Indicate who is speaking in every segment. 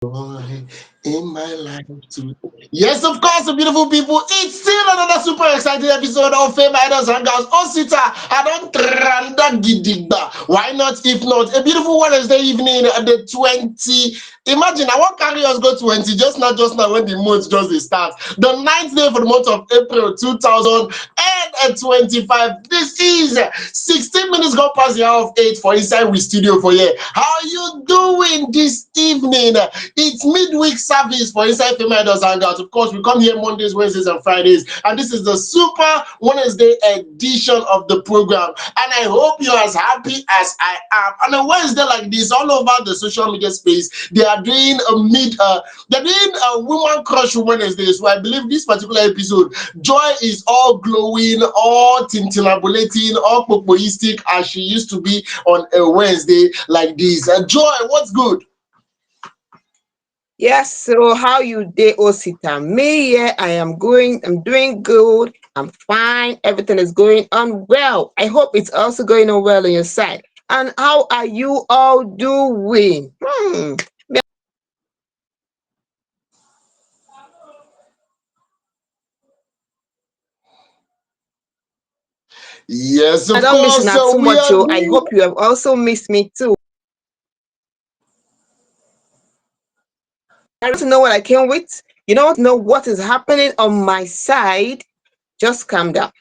Speaker 1: Joy in my life too. Yes, of course, beautiful people. It's still another super exciting episode of Fameidols Hangout. Osita, I don't tranda gidigba. Why not? If not, a beautiful Wednesday evening at the 20. Imagine I won't carry us go 20, just now when the month just start. The ninth day for the month of April 2025. This is 16 minutes gone past the hour of 8 for inside we studio for here. How are you doing this evening? It's midweek service for inside Fameidols Hangout. Of course, we come here Mondays, Wednesdays, and Fridays, and this is the Super Wednesday edition of the program. And I hope you're as happy as I am. On a Wednesday like this, all over the social media space, they are doing they're doing a woman crush Wednesday. So I believe this particular episode, Joy is all glowing, all tintinabulating, all popoistic as she used to be on a Wednesday like this. Joy, what's good?
Speaker 2: Yes, so how you day, Osita? Me, yeah, I'm doing good. I'm fine. Everything is going on well. I hope it's also going on well on your side. And how are you all doing?
Speaker 1: Yes,
Speaker 2: I
Speaker 1: of
Speaker 2: don't miss you
Speaker 1: course.
Speaker 2: not
Speaker 1: So
Speaker 2: too
Speaker 1: we
Speaker 2: much,
Speaker 1: are
Speaker 2: oh. I
Speaker 1: doing.
Speaker 2: hope you have also missed me too. I want to know what I came with. You don't know what is happening on my side. Just calm down.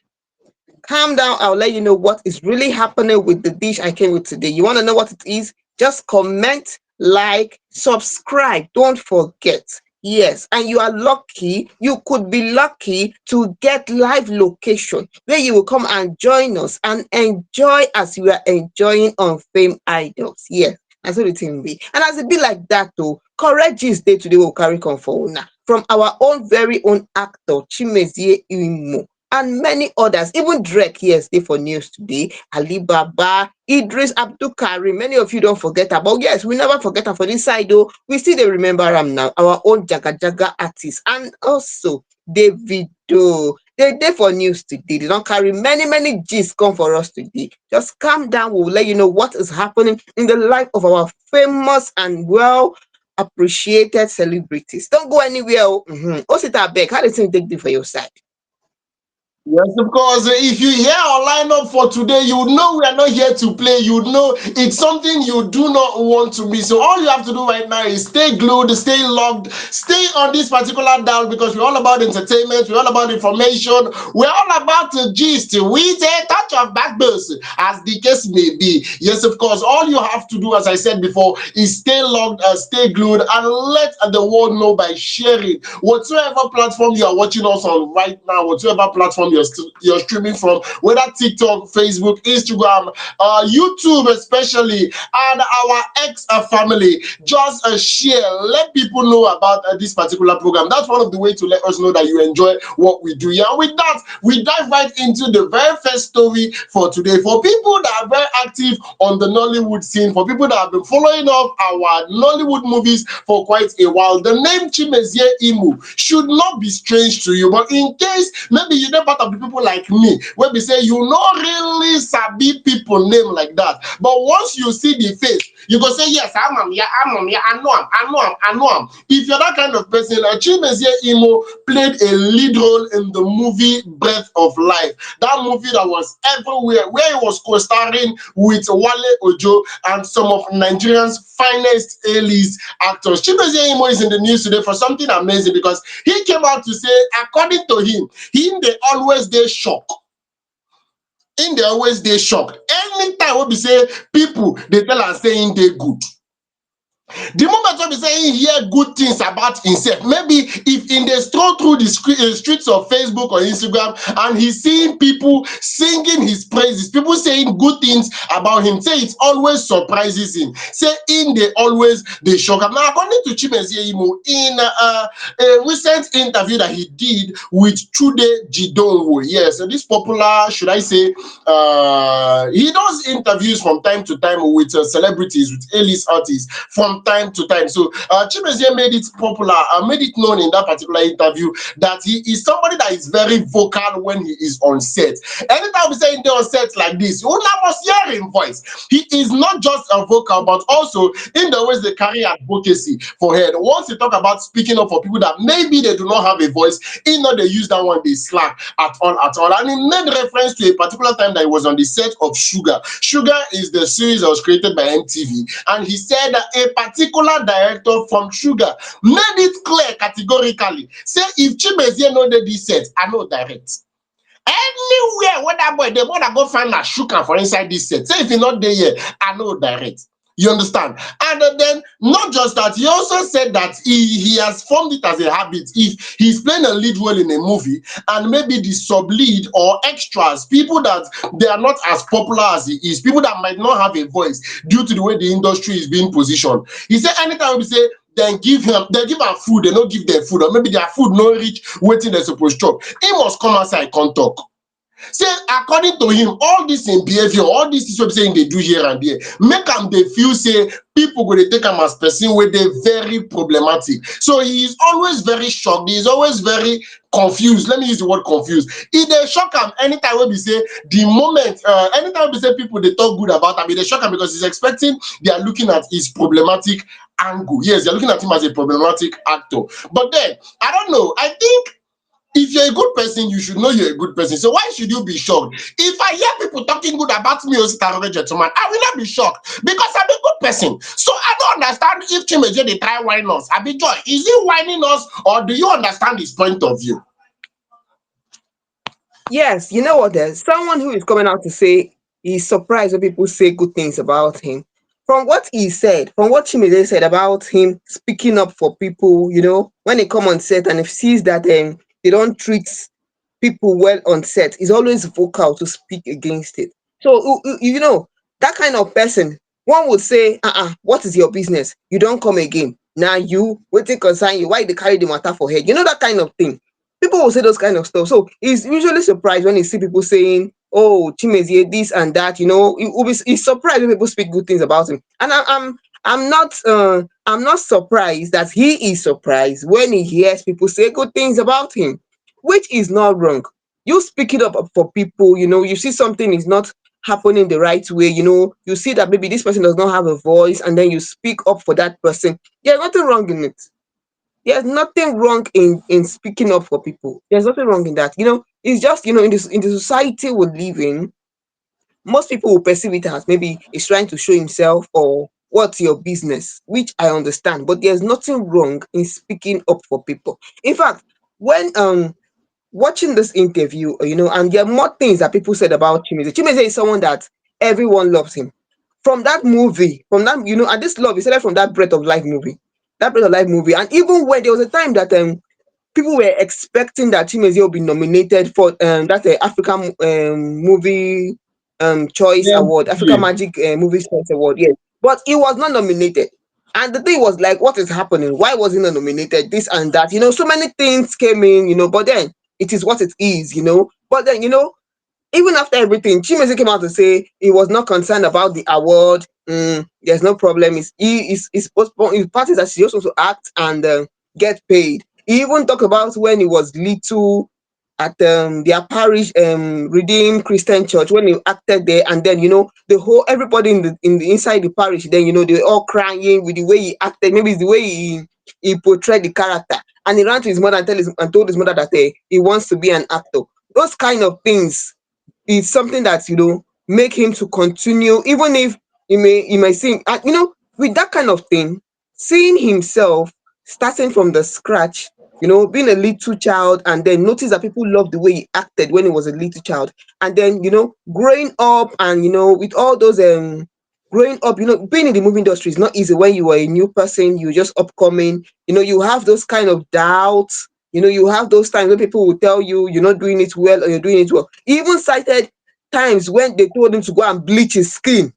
Speaker 2: Calm down. I'll let you know what is really happening with the dish I came with today. You want to know what it is? Just comment, like, subscribe. Don't forget. Yes, and you are lucky. You could be lucky to get live location where you will come and join us and enjoy as you are enjoying on Fame Idols. Yes, that's what it will be. And as it be like that, though, correct gist day today will carry come forward now from our own very own actor Chimezie Imo and many others. Even Drake, yes, they for news today. Alibaba, Eedris Abdulkareem. Many of you don't forget about. Yes, we never forget her for this side though. We still they remember him now. Our own Jaga Jaga artist. And also Davido. They there for news today. They don't carry many gist come for us today. Just calm down. We'll let you know what is happening in the life of our famous and well appreciated celebrities. Don't go anywhere. Osita Beck, how do you think take this for your side?
Speaker 1: Yes, of course. If you hear our lineup for today, you know we are not here to play. You know it's something you do not want to miss. So all you have to do right now is stay glued, stay logged, stay on this particular dial because we're all about entertainment, we're all about information, we're all about the gist with a touch of backbone, as the case may be. Yes, of course. All you have to do, as I said before, is stay logged, stay glued, and let the world know by sharing whatsoever platform you are watching us on right now, whatsoever platform you're streaming from, whether TikTok, Facebook, Instagram, YouTube especially, and our X family. Just share, let people know about this particular program. That's one of the ways to let us know that you enjoy what we do. Yeah, and with that, we dive right into the very first story for today. For people that are very active on the Nollywood scene, for people that have been following up our Nollywood movies for quite a while, the name Chimezie Imo should not be strange to you. But in case maybe you're not part of the people like me, where we say you not really sabi people name like that, but once you see the face, you go say yes, yeah, yeah, I know him, I know him. If you're that kind of person, Chimezie Imo played a lead role in the movie Breath of Life, that movie that was everywhere, where he was co-starring with Wale Ojo and some of Nigerians finest A-list actors. Chimezie Imo is in the news today for something amazing because he came out to say, according to him they always dey shock. Him dey always dey shocked. Anytime wey be say people dey tell am say him dey good, the moment wey be say he hear good things about himself, maybe if in dey stroll through the streets of Facebook or Instagram and he's seeing people singing his praises, people saying good things about him, say it always surprises him, say him dey always dey shock am. Now according to Chimezie Imo, in a recent interview that he did with Chude Jidonwo, yes, so this popular, should I say, he does interviews from time to time with celebrities, with A-list artists from from time to time. So Chimezie made it popular, made it known in that particular interview that he is somebody that is very vocal when he is on set. Anytime we say he on set like this, you must hear him voice. He is not just a vocal, but also in the ways they carry advocacy for head. Once you talk about speaking up for people that maybe they do not have a voice, in not they use that one they slack at all at all. And he made reference to a particular time that he was on the set of Sugar. Sugar is the series that was created by MTV, and he said that a particular director from Sugar made it clear categorically, say if Chimezie no dey this set, I no direct. Anywhere where that boy, the boy that go find a sugar for inside this set. Say if you're not there yet, I know direct. You understand? And then not just that, he also said that he has formed it as a habit. If he's playing a lead role in a movie and maybe the sub lead or extras, people that they are not as popular as he is, people that might not have a voice due to the way the industry is being positioned. He said anytime we say then give him, they give am food, they don't give them food, or maybe their food no reach waiting they supposed chop. He must come outside come talk. Say according to him, all this in behavior, all this is what saying they do here and there, make them they feel say people go they take him as person where they very problematic. So he is always very shocked, he is always very confused. Let me use the word confused. If they shock him anytime when we say the moment, anytime we say people they talk good about him, they shock him because he's expecting they are looking at his problematic angle. Yes, they're looking at him as a problematic actor. But then I don't know. I think if you're a good person, you should know you're a good person. So why should you be shocked? If I hear people talking good about me, gentleman, I will not be shocked because I'm a good person. So I don't understand if Chimezie they try whine us. I be joy. Is he whining us or do you understand his point of view?
Speaker 2: Yes, you know what? There's someone who is coming out to say he's surprised when people say good things about him. From what he said, from what Chimede said about him speaking up for people, when they come on set and if sees that they don't treat people well on set, he's always vocal to speak against it. So that kind of person, one would say, what is your business? You don't come again. Now you waiting concern you, why they carry the matter for head? That kind of thing. People will say those kind of stuff. So he's usually surprised when he see people saying, "Oh, Chimezie, this and that." He's surprised when people speak good things about him. And I'm not surprised that he is surprised when he hears people say good things about him, which is not wrong. You speak it up for people. You see something is not happening the right way. You see that maybe this person does not have a voice, and then you speak up for that person. There's nothing wrong in it. There's nothing wrong in speaking up for people. There's nothing wrong in that. It's just in the society we live in, most people will perceive it as maybe he's trying to show himself or what's your business, which I understand. But there's nothing wrong in speaking up for people. In fact, when watching this interview, and there are more things that people said about Chimezie. Chimezie is someone that everyone loves him. From that movie, from that, and this love is started from that Breath of Life movie. That Breath of Life movie. And even when there was a time that people were expecting that Chimezie will be nominated for that African movie choice
Speaker 1: Yeah,
Speaker 2: award, African Magic Movie Choice Award, yes. But he was not nominated. And the thing was like, what is happening? Why was he not nominated? This and that. So many things came in, but then it is what it is. But then, even after everything, Chimezie came out to say he was not concerned about the award. There's no problem. He's postponed. His parties that she just wants to act and get paid. He even talked about when he was little at their parish Redeemed Christian Church when he acted there, and then the whole everybody in the inside the parish. Then they were all crying with the way he acted. Maybe it's the way he portrayed the character, and he ran to his mother and told his mother that he wants to be an actor. Those kind of things is something that make him to continue, even if he may seem with that kind of thing, seeing himself starting from the scratch, being a little child, and then notice that people love the way he acted when he was a little child, and then growing up, and with all those growing up, being in the movie industry is not easy when you are a new person, you're just upcoming, you have those kind of doubts. You have those times when people will tell you you're not doing it well or you're doing it well. He even cited times when they told him to go and bleach his skin.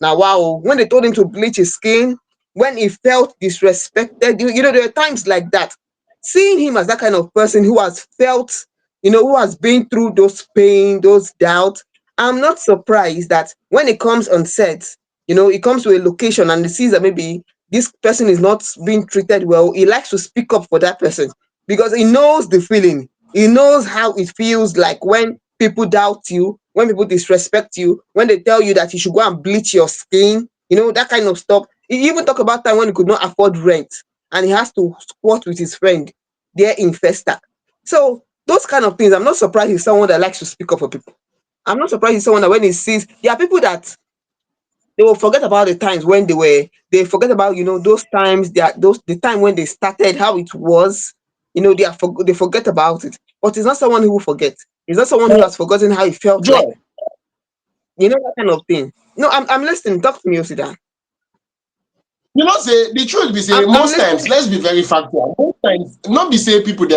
Speaker 2: Now wow, when they told him to bleach his skin, when he felt disrespected, there are times like that. Seeing him as that kind of person who has felt, who has been through those pain, those doubts, I'm not surprised that when it comes on set, he comes to a location and he sees that maybe this person is not being treated well, he likes to speak up for that person because he knows the feeling. He knows how it feels like when people doubt you, when people disrespect you, when they tell you that you should go and bleach your skin, that kind of stuff. He even talk about time when he could not afford rent and he has to squat with his friend there in Festa. So those kind of things, I'm not surprised he's someone that likes to speak up for people. I'm not surprised he's someone that when he sees, there are people that they will forget about the times when they forget about those times, those the time when they started, how it was. They forget about it, but it's not someone who will forget. It's not someone who has forgotten how it felt like.
Speaker 1: Joy,
Speaker 2: That kind of thing. No, I'm listening. Talk to me, Osita.
Speaker 1: say the truth be say
Speaker 2: I'm
Speaker 1: most times,
Speaker 2: listening.
Speaker 1: let's be very factual, most times not be say people they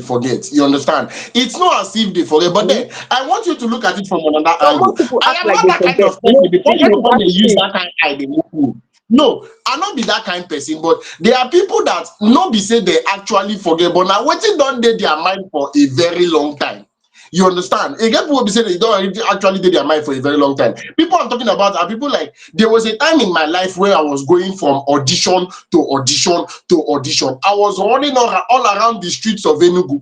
Speaker 1: forget, you understand, it's not as if they forget, but
Speaker 2: Mhm.
Speaker 1: then I want you to look at it from another
Speaker 2: But
Speaker 1: angle.
Speaker 2: most people
Speaker 1: I
Speaker 2: act
Speaker 1: am
Speaker 2: like
Speaker 1: not
Speaker 2: they
Speaker 1: that kind
Speaker 2: forget.
Speaker 1: of person before you
Speaker 2: Forget
Speaker 1: go
Speaker 2: is
Speaker 1: come dey use
Speaker 2: attitude.
Speaker 1: that kind eye dey look me. No, I not be that kind person, but there are people that no be say they actually forget, but now wetin don dey their mind for a very long time. You understand? E get people wey be say they don actually dey their mind for a very long time. People I'm talking about are people like, there was a time in my life where I was going from audition to audition to audition. I was running all around the streets of Enugu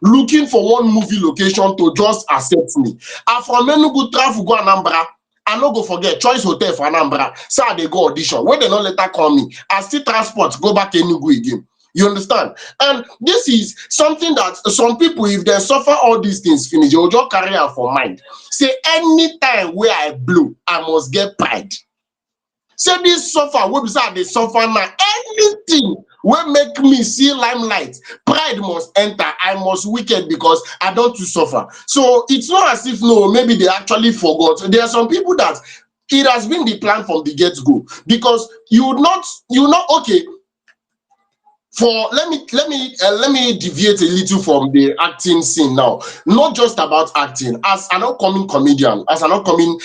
Speaker 1: looking for one movie location to just accept me. And from Enugu travel go Anambra, I no go forget Choice Hotel for Anambra. So I dey go audition. When they no later call me, I still transport go back Enugu again. You understand? And this is something that some people, if they suffer all these things finish, they will just carry am for mind. Say anytime where I blow, I must get pride. Say this suffer wey be say I dey suffer now, anything wey make me see limelight, pride must enter. I must wicked because I don too suffer. So it's not as if no, maybe they actually forgot. There are some people that it has been the plan from the get-go, because you not okay. For let me deviate a little from the acting scene now. Not just about acting, as an upcoming comedian, as an upcoming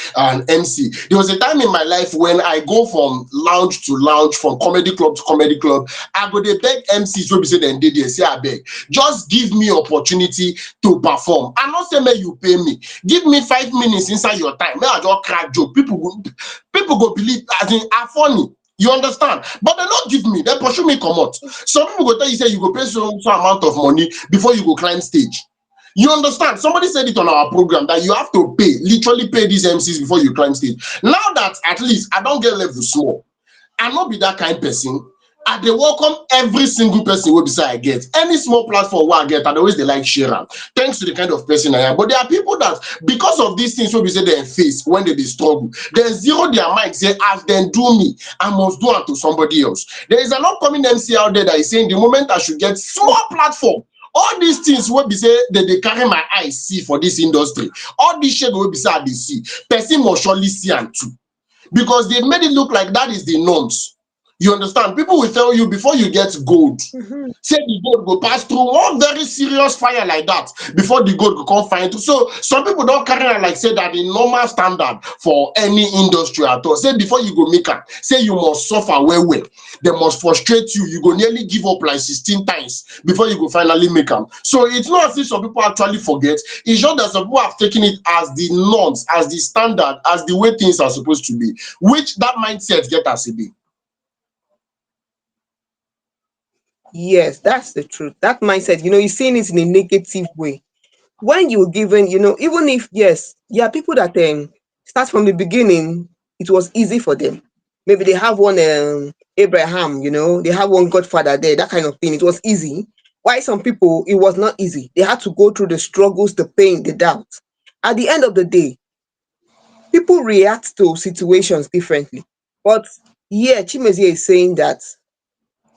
Speaker 1: MC. There was a time in my life when I go from lounge to lounge, from comedy club to comedy club. I go dey beg MCs wey be say dem dey there, say abeg just give me opportunity to perform. I no say make you pay me, give me 5 minutes inside your time, make I just crack joke. People go believe, as in I funny. You understand? But they not give me, they pursue me comot. Some people go tell you say you go pay so amount of money before you go climb stage. You understand? Somebody said it on our program that you have to pay, literally pay these MCs before you climb stage. Now that at least I don't get level small, I not be that kind person. I dey welcome every single person wey be say I get. Any small platform wey I get, I dey always dey like share am. Thanks to the kind of person I am. But there are people that, because of these things wey be say dem face when they dey struggle, dem zero their mind say as dem do me, I must do am to somebody else. There is an upcoming MC out there that is saying the moment I should get small platform, all these things wey be say dey carry my eye see for this industry, all this shege wey be say I dey see, person must surely see am too, because they've made it look like that is the norms. You understand? People will tell you before you get gold,
Speaker 2: Mhm.
Speaker 1: say the gold go pass through one very serious fire like that before the gold go come find. So some people don't carry am like say that the normal standard for any industry at all. Say before you go make am, say you must suffer well well. They must frustrate you. You go nearly give up like 16 times before you go finally make am. So it's not as if some people actually forget. It's just that some people have taken it as the norms, as the standard, as the way things are supposed to be, which that mindset get as e be.
Speaker 2: Yes, that's the truth. That mindset, you're seeing it in a negative way. When you're given, even if, yes, there are people that start from the beginning, it was easy for them. Maybe they have one Abraham, they have one godfather there, that kind of thing. It was easy. Why some people it was not easy. They had to go through the struggles, the pain, the doubt. At the end of the day, people react to situations differently. But yeah, Chimezie is saying that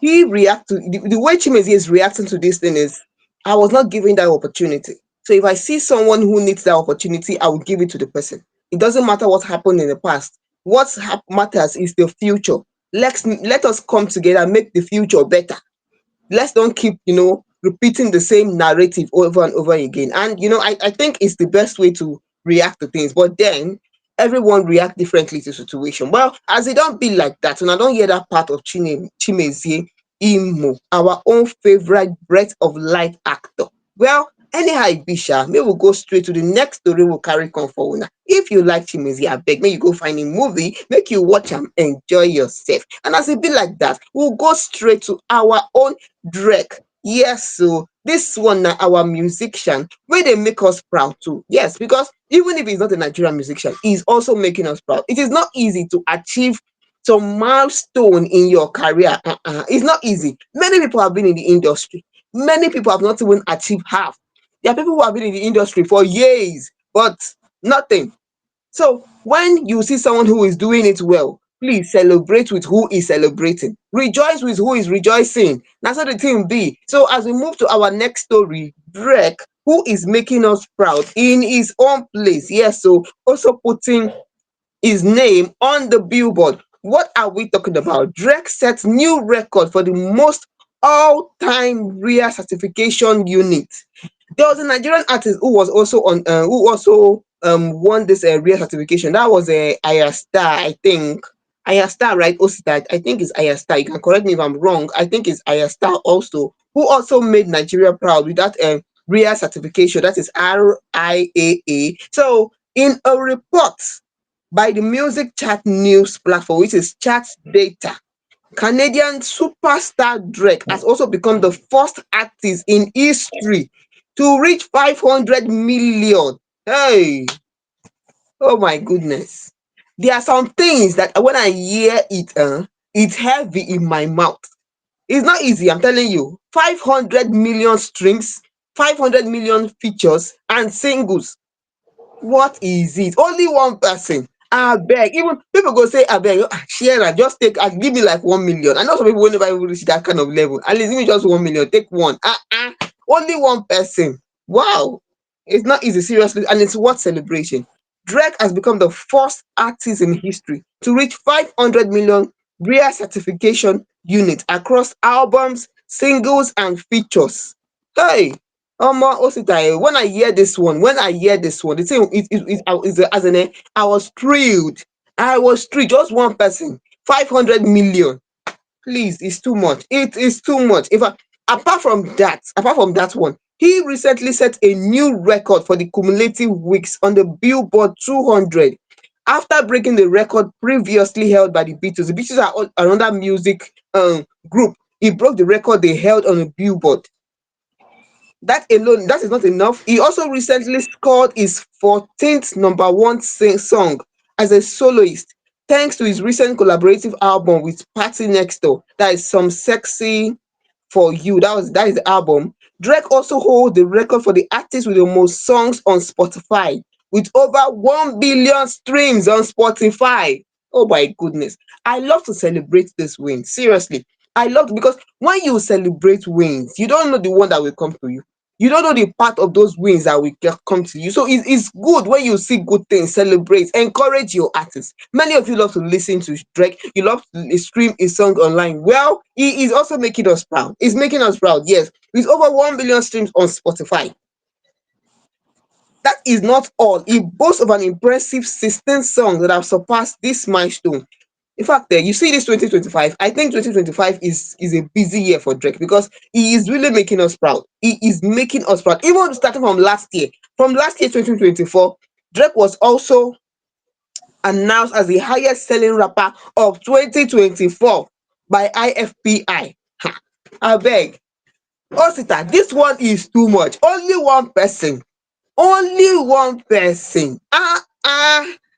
Speaker 2: he react to the way Chimezie is reacting to this thing is, I was not given that opportunity. So if I see someone who needs that opportunity, I will give it to the person. It doesn't matter what happened in the past. What matters is the future. Let us come together and make the future better. Let's don't keep repeating the same narrative over and over again. And I think it's the best way to react to things. But then everyone react differently to situation. Well, as it don't be like that, and I don't hear that part of Chimezie Imo, our own favorite breath of life actor. Well, Anyhow e be sha, make we go straight to the next story we carry come for una. If you like Chimezie, abeg make you go find a movie, make you watch am, enjoy yourself. And as e be like that, we'll go straight to our own Drake. Yes, so this one na our musician wey dey make us proud too. Yes, because even if he's not a Nigerian musician, he's also making us proud. It is not easy to achieve some milestone in your career. It's not easy. Many people have been in the industry. Many people have not even achieved half. There are people who have been in the industry for years, but nothing. So when you see someone who is doing it well, please celebrate with who is celebrating. Rejoice with who is rejoicing. That's how the thing be. So as we move to our next story, Drake, who is making us proud in his own place. Yes, so also putting his name on the billboard. What are we talking about? Drake sets new record for the most all-time RIAA certification unit. There was a Nigerian artist who was also on who also won this RIAA certification. That was a Ayastar, I think. Ayastar, right? Osita, I think it's Ayastar. You can correct me if I'm wrong. I think it's Ayastar also, who also made Nigeria proud with that RIAA certification. That is RIAA. So, in a report by the music chart news platform, which is Chart Data, Canadian superstar Drake has also become the first artist in history to reach 500 million. Hey, oh my goodness. There are some things that when I hear it, it's heavy in my mouth. It's not easy, I'm telling you. 500 million streams, 500 million features, and singles. What is it? Only one person. Abeg, even people go say abeg, share am, just take give me like 1 million. I know some people wey never even reach that kind of level. At least give me just 1 million, take one. Only one person. Wow. It's not easy, seriously, and it's worth celebration. Drake has become the first artist in history to reach 500 million RIAA certification units across albums, singles, and features. Hey, Omo Osita, when I hear this one, the thing is as in I was thrilled. I was thrilled. Just one person, 500 million. Please, it's too much. It is too much. If I, apart from that one, he recently set a new record for the cumulative weeks on the Billboard 200 after breaking the record previously held by the Beatles. The Beatles are another music group. He broke the record they held on the Billboard. That alone, that is not enough. He also recently scored his 14th number one song as a soloist, thanks to his recent collaborative album with Party Next Door. That is Some Sexy for You. That is the album. Drake also holds the record for the artist with the most songs on Spotify, with over 1 billion streams on Spotify. Oh my goodness. I love to celebrate this win. Seriously. I love because when you celebrate wins, you don't know the one that will come to you. You don't know the part of those wins that will come to you. So it's good when you see good things, celebrate, encourage your artists. Many of you love to listen to Drake. You love to stream his song online. Well, he is also making us proud. He's making us proud, yes. With over 1 billion streams on Spotify. That is not all. He boasts of an impressive 16 songs that have surpassed this milestone. In fact, you see this 2025, I think 2025 is a busy year for Drake because he is really making us proud. He is making us proud. Even starting from last year. From last year, 2024, Drake was also announced as the highest selling rapper of 2024 by IFPI. Ha, abeg. Osita, this one is too much. Only one person.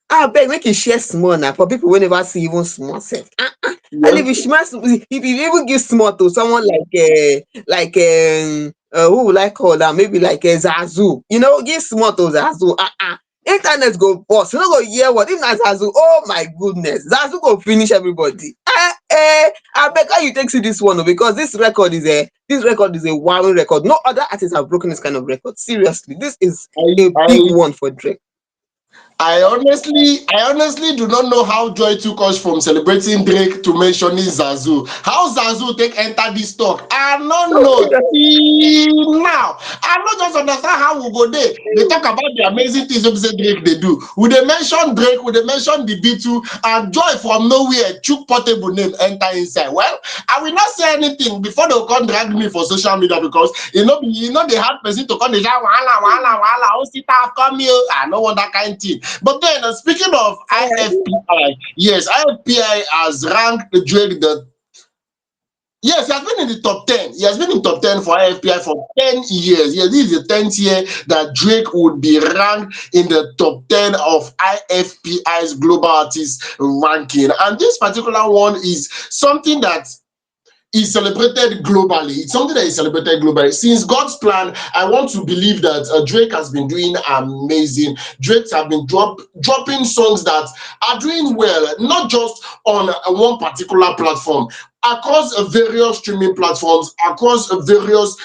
Speaker 2: Abeg make you share small na for people wey never see even small sef. And
Speaker 1: Yes.
Speaker 2: if you even give small to someone who will I call am, maybe like Zazu, give small to Zazu. Internet go burst, you no go hear word. If na Zazu, oh my goodness, Zazu go finish everybody. Abeg how you take see this one o, because this record is a wowing record. No other artist have broken this kind of record. Seriously, this is
Speaker 1: I
Speaker 2: a big
Speaker 1: I
Speaker 2: one for Drake.
Speaker 1: I honestly do not know how Joy took us from celebrating Drake to mentioning Zazu. How Zazu take enter this talk? I don't know. Till now, I not just understand how we go there. They talk about the amazing things we say Drake they do. We they mention Drake, we they mention the B2, and Joy from nowhere, chook portable name enter inside. Well, I will not say anything before they come drag me for social media because they had person to come dey shout wahala wahala wahala. Oh, sit down, come here. I no want that kind of thing. But then, speaking of IFPI, yes, IFPI has ranked Drake the. Yes, he has been in the top 10. He has been in top 10 for IFPI for 10 years. Yes, this is the 10th year that Drake would be ranked in the top 10 of IFPI's global artist ranking. And this particular one is something that is celebrated globally. It's something that is celebrated globally. Since God's plan, I want to believe that Drake has been doing amazing. Drake have been dropping songs that are doing well, not just on one particular platform, across various streaming platforms, across various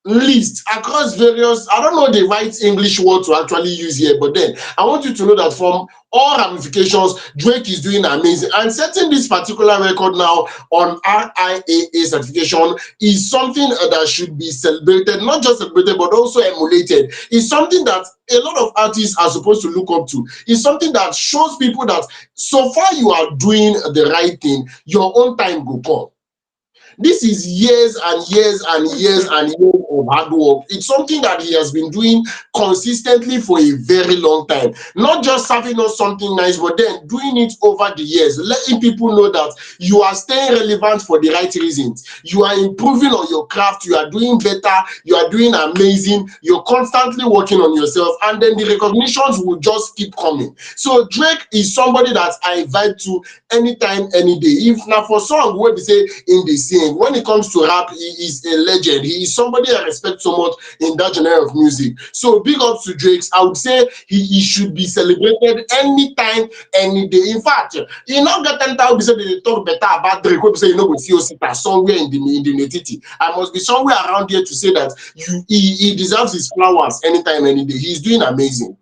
Speaker 1: list, across various, I don't know the right English word to actually use here, but then I want you to know that from all ramifications, Drake is doing amazing. And setting this particular record now on RIAA certification is something that should be celebrated, not just celebrated, but also emulated. It's something that a lot of artists are supposed to look up to. It's something that shows people that so far you are doing the right thing, your own time will come. This is years and years and years and years of hard work. It's something that he has been doing consistently for a very long time. Not just serving us something nice, but then doing it over the years, letting people know that you are staying relevant for the right reasons. You are improving on your craft, you are doing better, you are doing amazing, you're constantly working on yourself, and then the recognitions will just keep coming. So Drake is somebody that I vibe to anytime, any day. If now for song where we say in the sing, when it comes to rap, he is a legend. He is somebody I respect so much in that genre of music. So big up to Drake. I would say he should be celebrated anytime, any day. In fact, he not get time to say they talk better about Drake. We say you know we see Osita somewhere in the Netiti. I must be somewhere around here to say that he deserves his flowers anytime, any day. He's doing amazing.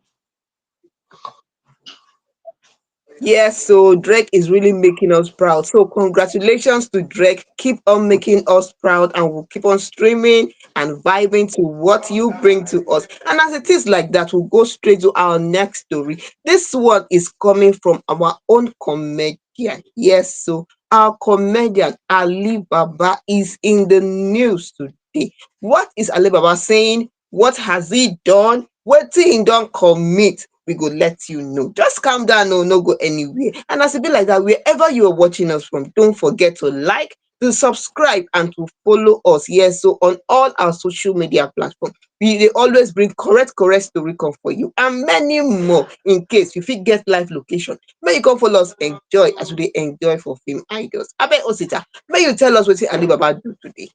Speaker 2: Yes, so Drake is really making us proud. So congratulations to Drake. Keep on making us proud and we'll keep on streaming and vibing to what you bring to us. And as it is like that, we'll go straight to our next story. This one is coming from our own comedian. Yes, so our comedian Ali Baba is in the news today. What is Ali Baba saying? What has he done? What he don't commit? We go let you know. Just calm down, no go anywhere. And as it be like that, wherever you are watching us from, don't forget to like, to subscribe, and to follow us. Yes, so on all our social media platforms, we they always bring correct story come for you and many more. In case you fit get live location, may you come follow us enjoy as we dey enjoy for film idols. Abeg Osita, may you tell us what Alibaba do today?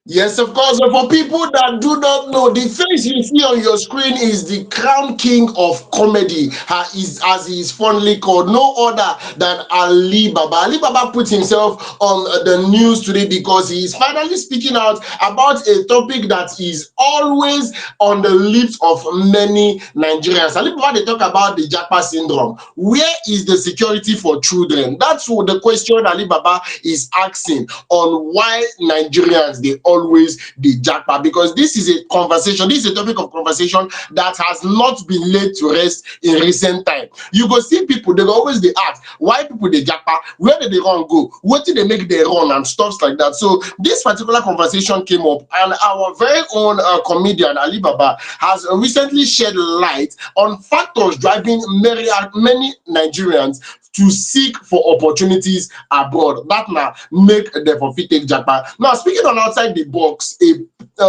Speaker 1: Yes, of course. But for people that do not know, the face you see on your screen is the crown king of comedy, as he is fondly called, no other than Ali Baba. Ali Baba put himself on the news today because he is finally speaking out about a topic that is always on the lips of many Nigerians. Ali Baba, they talk about the Japa syndrome. Where is the security for children? That's what the question Ali Baba is asking on why Nigerians they always the jackpot, because this is a conversation, this is a topic of conversation that has not been laid to rest in recent time. You go see people, they always they ask why people they jackpot, where did they run go, what did they make they run and stuff like that. So this particular conversation came up, and our very own comedian Ali Baba has recently shed light on factors driving many Nigerians to seek for opportunities abroad. That now make them for fit take Japan. Now speaking on outside the box,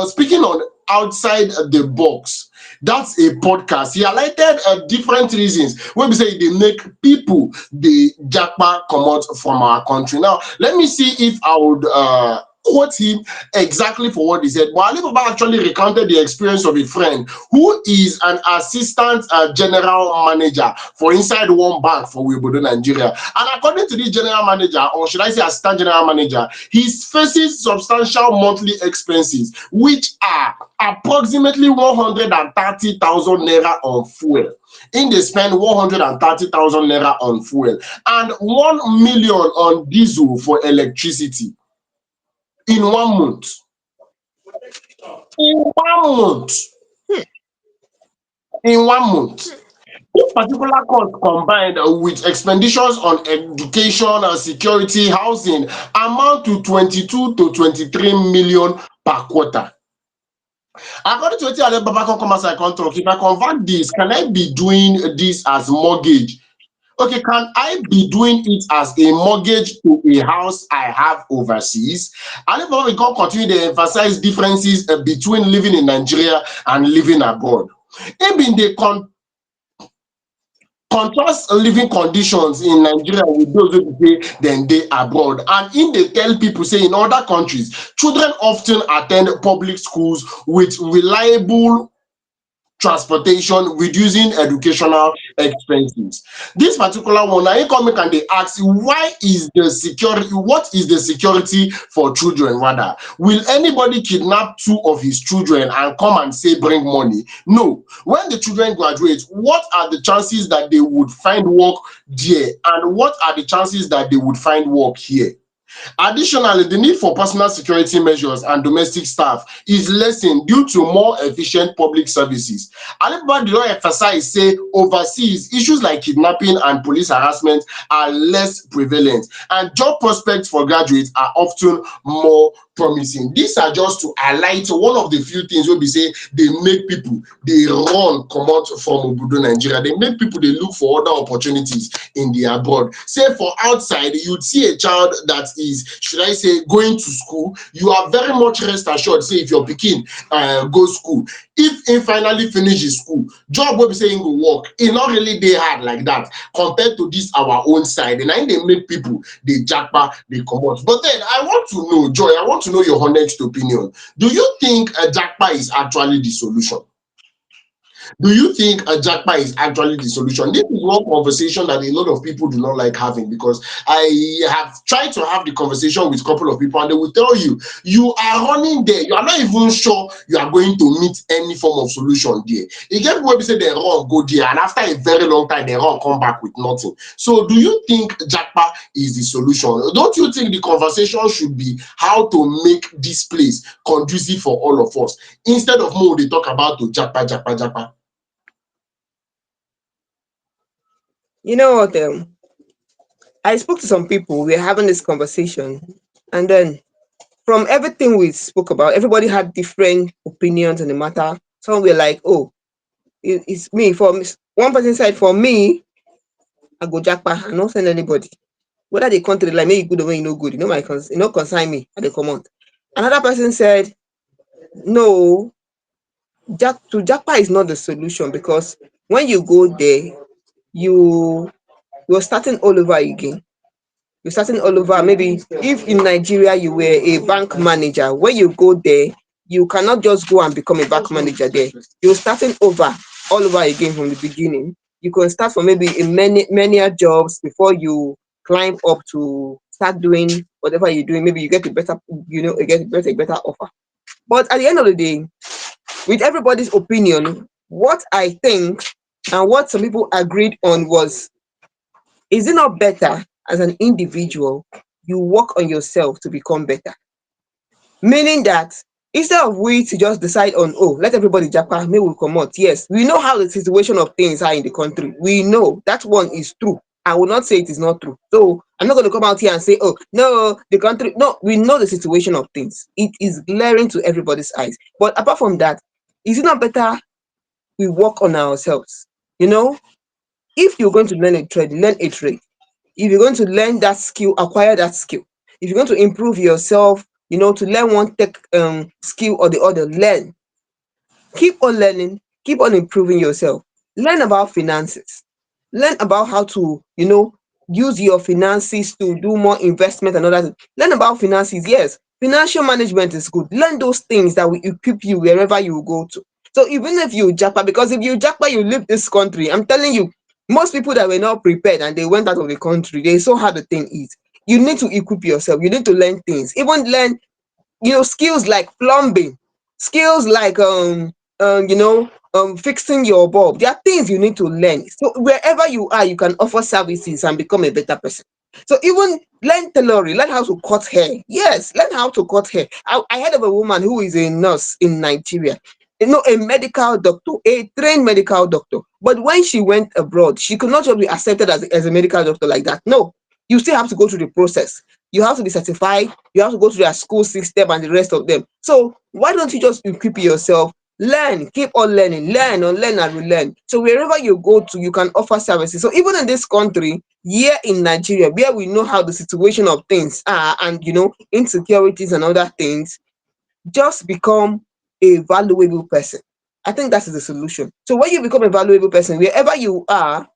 Speaker 1: speaking on outside the box. That's a podcast. He highlighted different reasons when we say they make people the japa come out from our country. Now, let me see if I would quote him exactly for what he said. But Alibaba actually recounted the experience of a friend who is an assistant general manager for inside one bank for Wibodo, Nigeria. And according to this general manager, or should I say assistant general manager, he faces substantial monthly expenses, which are approximately 130,000 naira on fuel. In they spend 130,000 naira on fuel and 1 million on diesel for electricity in 1 month. In 1 month.
Speaker 2: Hmm.
Speaker 1: In 1 month. This particular cost combined with expenditures on education and security housing amount to 22 to 23 million per quarter. According to wetin Alibaba come outside come talk, if I convert this, can I be doing this as mortgage? Okay, can I be doing it as a mortgage to a house I have overseas? Alibaba will come continue to emphasize differences between living in Nigeria and living abroad. Im bin dey contrast living conditions in Nigeria with those wey be say dem dey abroad, and im dey tell pipo say in other countries children of ten at ten d public schools with reliable transportation, reducing educational expenses. This particular one, na im come make am dey ask, why is the security, what is the security for children rather? Will anybody kidnap two of his children and come and say bring money? No. When the children graduate, what are the chances that they would find work there, and what are the chances that they would find work here? Additionally, the need for personal security measures and domestic staff is lessened due to more efficient public services. Alibaba did not emphasize say overseas issues like kidnapping and police harassment are less prevalent, and job prospects for graduates are often more promising. These are just to highlight one of the few things wey be say dey make people dey run comot from obodo Nigeria. Dey make people dey look for other opportunities in the abroad. Say for outside, you see a child that is, should I say, going to school, you are very much rest assured say if your pikin go school, if im finally finish his school, job wey be say im go work, e no really dey hard like that compared to this our own side. And na im dey make people dey japa dey comot. But then I want to know, Joy, I want to know your honest opinion. Do you think japa is actually the solution? Do you think a japa is actually the solution? This is one conversation that a lot of people do not like having, because I have tried to have the conversation with a couple of people and they will tell you, you are running there, you are not even sure you are going to meet any form of solution there. You get people wey say they run go there and after a very long time they run come back with nothing. So do you think japa is the solution? Don't you think the conversation should be how to make this place conducive for all of us, instead of more they talk about to japa?
Speaker 2: You know what? I spoke to some people. We are having this conversation, and then from everything we spoke about, everybody had different opinions on the matter. Some were like, "Oh, it's me." One person said, "For me, I go jackpot. I not send anybody. Whether they come to the line, make it good or make it no good. You know you know consign me. I they come out." Another person said, "No, jackpot is not the solution, because when you go there, you you're starting all over again. You're starting all over. Maybe if in Nigeria you were a bank manager, when you go there, you cannot just go and become a bank manager there. You're starting over, all over again from the beginning. You can start from maybe in many jobs before you climb up to start doing whatever you're doing. Maybe you get a better, you get a better offer. But at the end of the day, with everybody's opinion, what I think and what some people agreed on was, is it not better as an individual you work on yourself to become better? Meaning that instead of we to just decide on, oh, let everybody japa, may we come out. Yes, we know how the situation of things are in the country. We know that one is true. I will not say it is not true. So I'm not going to come out here and say, oh, no, the country. No, we know the situation of things. It is glaring to everybody's eyes. But apart from that, is it not better we work on ourselves? You know, if you're going to learn a trade, learn a trade. If you're going to learn that skill, acquire that skill. If you're going to improve yourself, to learn one tech skill or the other, learn. Keep on learning, keep on improving yourself. Learn about finances. Learn about how to, use your finances to do more investment and other things. Learn about finances, yes. Financial management is good. Learn those things that will equip you wherever you go to. So even if you japa, because if you japa, you leave this country. I'm telling you, most people that were not prepared and they went out of the country, they saw how the thing is. You need to equip yourself. You need to learn things. Even learn, skills like plumbing, skills like fixing your bulb. There are things you need to learn. So wherever you are, you can offer services and become a better person. So even learn tailoring, learn how to cut hair. Yes, learn how to cut hair. I heard of a woman who is a nurse in Nigeria. A medical doctor, a trained medical doctor. But when she went abroad, she could not just be accepted as a medical doctor like that. No, you still have to go through the process. You have to be certified. You have to go through their school system and the rest of them. So why don't you just equip yourself? Learn, keep on learning, learn, unlearn, and relearn. So wherever you go to, you can offer services. So even in this country, here in Nigeria, where we know how the situation of things are, and insecurities and other things, just become a valuable person. I think that is the solution. So when you become a valuable person, wherever you are,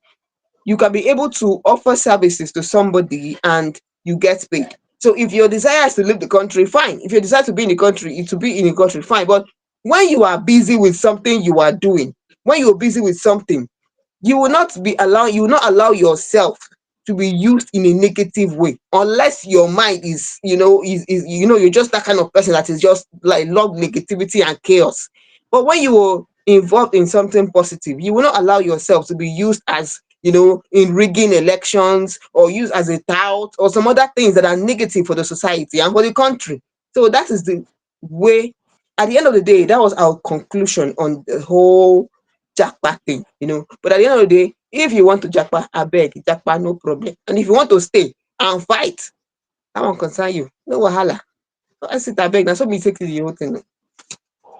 Speaker 2: you can be able to offer services to somebody and you get paid. So if your desire is to leave the country, fine. If you decide to be in the country, to be in the country, fine. But when you are busy with something you are doing, when you're busy with something, you will not allow yourself to be used in a negative way, unless your mind is you're just that kind of person that is just like love negativity and chaos. But when you are involved in something positive, you will not allow yourself to be used as in rigging elections, or used as a tout, or some other things that are negative for the society and for the country. So that is the way. At the end of the day, that was our conclusion on the whole jackpot thing. But at the end of the day, if you want to jackpot, I beg, jackpot, no problem. And if you want to stay and fight, that won't concern you. No wahala. I sit, I beg. Now, so me take the whole thing.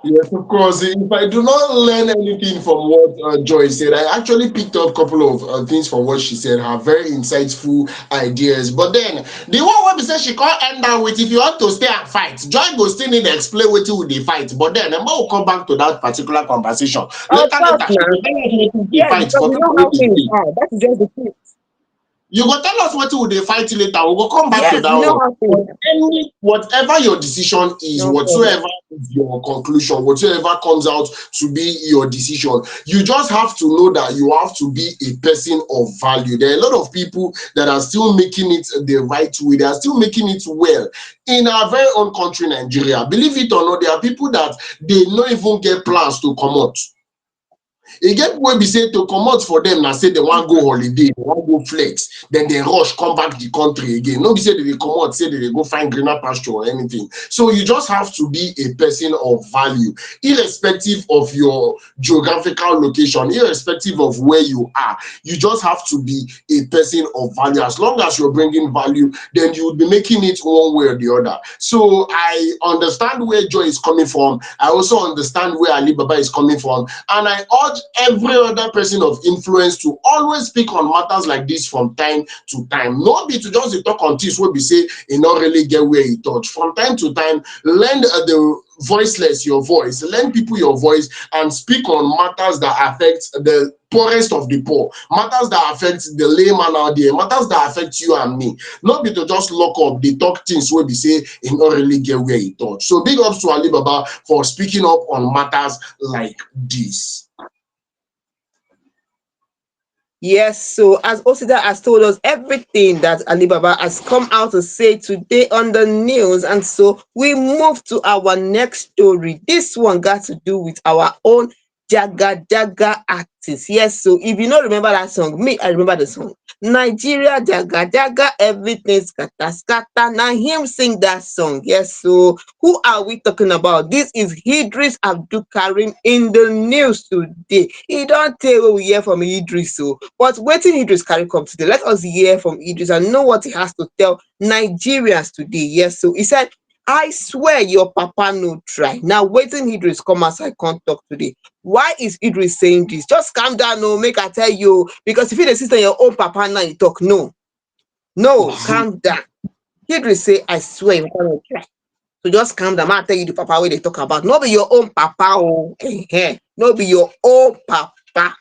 Speaker 1: Yes, of course. If I do not learn anything from what Joy said, I actually picked up a couple of things from what she said, her very insightful ideas. But then, the one where we say she can't end down with, if you want to stay and fight, Joy go still need to explain what you they fight. But then, we'll come back to that particular conversation.
Speaker 2: Of
Speaker 1: Later,
Speaker 2: course,
Speaker 1: later, she
Speaker 2: now.
Speaker 1: will tell us what they
Speaker 2: Yes,
Speaker 1: fight
Speaker 2: because
Speaker 1: for
Speaker 2: you know
Speaker 1: people
Speaker 2: how
Speaker 1: with the
Speaker 2: things
Speaker 1: stay.
Speaker 2: are. That is just the truth.
Speaker 1: You go tell us what would they fight later. We will come back to
Speaker 2: Yes,
Speaker 1: that
Speaker 2: you know
Speaker 1: one.
Speaker 2: how
Speaker 1: But
Speaker 2: things are.
Speaker 1: whatever your decision is,
Speaker 2: No problem.
Speaker 1: whatsoever is your conclusion, whatsoever comes out to be your decision, you just have to know that you have to be a person of value. There are a lot of people that are still making it the right way. They are still making it well in our very own country, Nigeria. Believe it or not, there are people that they don't even get plans to come out. E get pipo wey be say to comot for dem na say dem wan go holiday, dem wan go flex, den dem rush come back the country again. No be say dem dey comot say dem dey go find greener pasture or anything. So you just have to be a person of value, irrespective of your geographical location, irrespective of where you are. You just have to be a person of value. As long as you're bringing value, then you would be making it one way or the other. So I understand where Joy is coming from. I also understand where Ali Baba is coming from, and I urge every other person of influence to always speak on matters like this from time to time. No be to just dey talk on things wey be say e no really get where e touch. From time to time, lend the voiceless your voice, lend people your voice, and speak on matters that affect the poorest of the poor, matters that affect the layman out there, matters that affect you and me. Not be to just lock up, dey talk things wey be say e no really get where e touch. So big ups to Ali Baba for speaking up on matters like this.
Speaker 2: Yes, so as Osida has told us everything that Alibaba has come out to say today on the news, and so we move to our next story. This one got to do with our own Jaga Jaga artist. Yes, so if you don't remember that song, me, I remember the song. Nigeria Jaga Jaga, everything scatter scatter. Now him sing that song. Yes, so who are we talking about? This is Eedris Abdulkareem in the news today. He don't tell what we hear from Eedris, so but waiting Eedris carry come today. Let us hear from Eedris and know what he has to tell Nigerians today. Yes, so he said, I swear your papa no try. Now waiting Idris come as I can't talk today. Why is Idris saying this? Just calm down, no, make I tell you. Because if you insist on your own papa now, you talk. No, no, calm down. Idris say, I swear your papa no try. So just calm down. I'll tell you the papa where they talk about. Not be your own papa, oh, no be your own papa.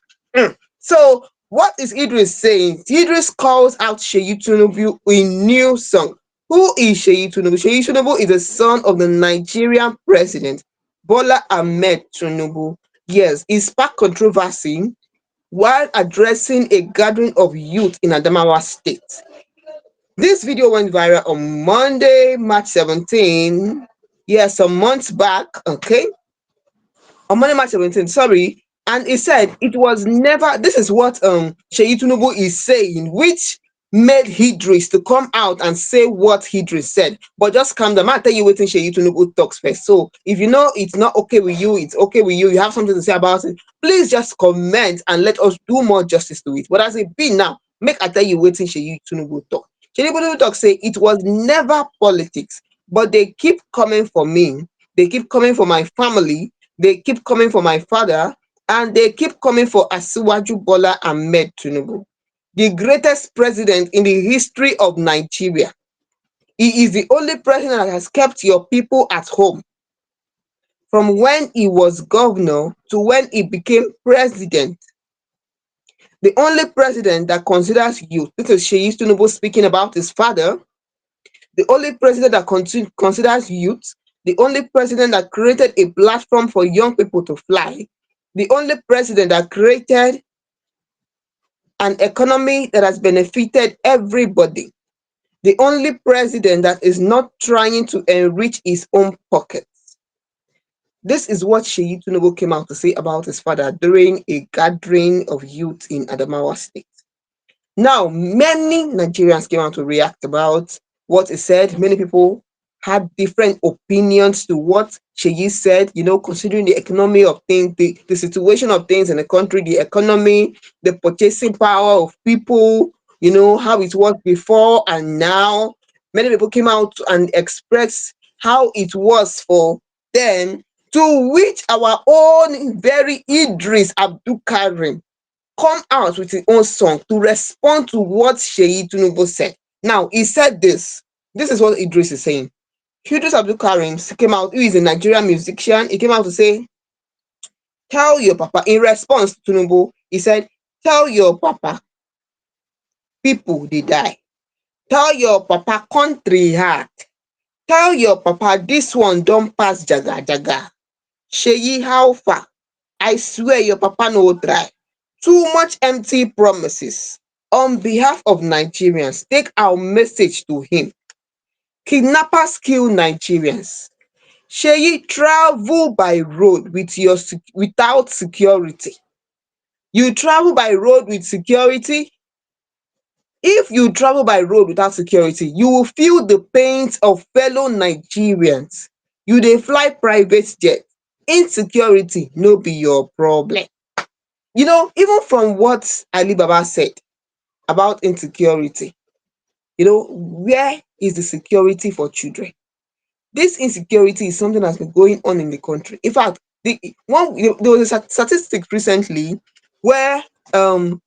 Speaker 2: So what is Idris saying? Idris calls out Seyi Tinubu in new song. Who is Seyi Tinubu? Seyi Tinubu is the son of the Nigerian president, Bola Ahmed Tinubu. Yes, he sparked controversy while addressing a gathering of youth in Adamawa State. This video went viral on Monday, March 17. Yes, some months back. Okay, on Monday, March 17th, sorry, and he said it was never, this is what Seyi Tinubu is saying, which made Eedris to come out and say what Eedris said. But just calm down. I'll tell you what Seyi Tinubu talks first. So if you know it's not okay with you, it's okay with you, you have something to say about it, please just comment and let us do more justice to it. But as it be now, make I tell you what Seyi Tinubu talk. Seyi Tinubu talk say it was never politics, but they keep coming for me, they keep coming for my family, they keep coming for my father, and they keep coming for Asiwaju Bola Ahmed Tinubu, the greatest president in the history of Nigeria. He is the only president that has kept your people at home from when he was governor to when he became president. The only president that considers youth. This is Seyi Tinubu speaking about his father. The only president that considers youth, the only president that created a platform for young people to fly, the only president that created an economy that has benefited everybody, the only president that is not trying to enrich his own pockets. This is what Seyi Tinubu came out to say about his father during a gathering of youth in Adamawa State. Now, many Nigerians came out to react about what he said. Many people had different opinions to what Seyi said, considering the economy of things, the situation of things in the country, the economy, the purchasing power of people, how it was before and now. Many people came out and expressed how it was for them, to which our own very Eedris Abdulkareem come out with his own song to respond to what Seyi Tinubu said. Now, he said this. This is what Eedris is saying. Eedris Abdulkareem came out, who is a Nigerian musician. He came out to say, tell your papa, in response to Tinubu, he said, tell your papa, people they die. Tell your papa, country hard. Tell your papa, this one don't pass jaga jaga. Seyi, how far? I swear your papa no try. Too much empty promises. On behalf of Nigerians, take our message to him. Kidnappers kill Nigerians. Seyi, travel by road without security. You travel by road with security. If you travel by road without security, you will feel the pains of fellow Nigerians. You dey fly private jet. Insecurity no be your problem. Even from what Ali Baba said about insecurity, where is the security for children? This insecurity is something that's been going on in the country. In fact, there was a statistic recently where the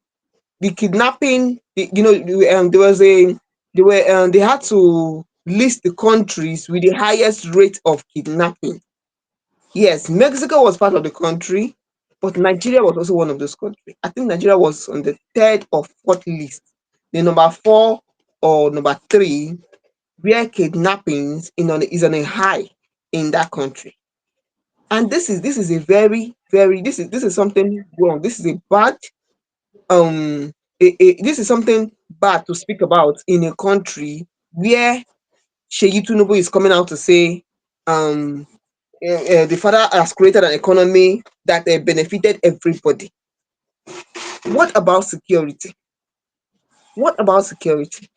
Speaker 2: kidnapping, there was a they had to list the countries with the highest rate of kidnapping. Yes, Mexico was part of the country, but Nigeria was also one of those countries. I think Nigeria was on the third or fourth list. The number four or number three, where kidnappings is on a high in that country. And this is a very, very, this is something wrong. This is a bad this is something bad to speak about in a country where Seyi Tinubu is coming out to say um the father has created an economy that benefited everybody. What about security? What about security?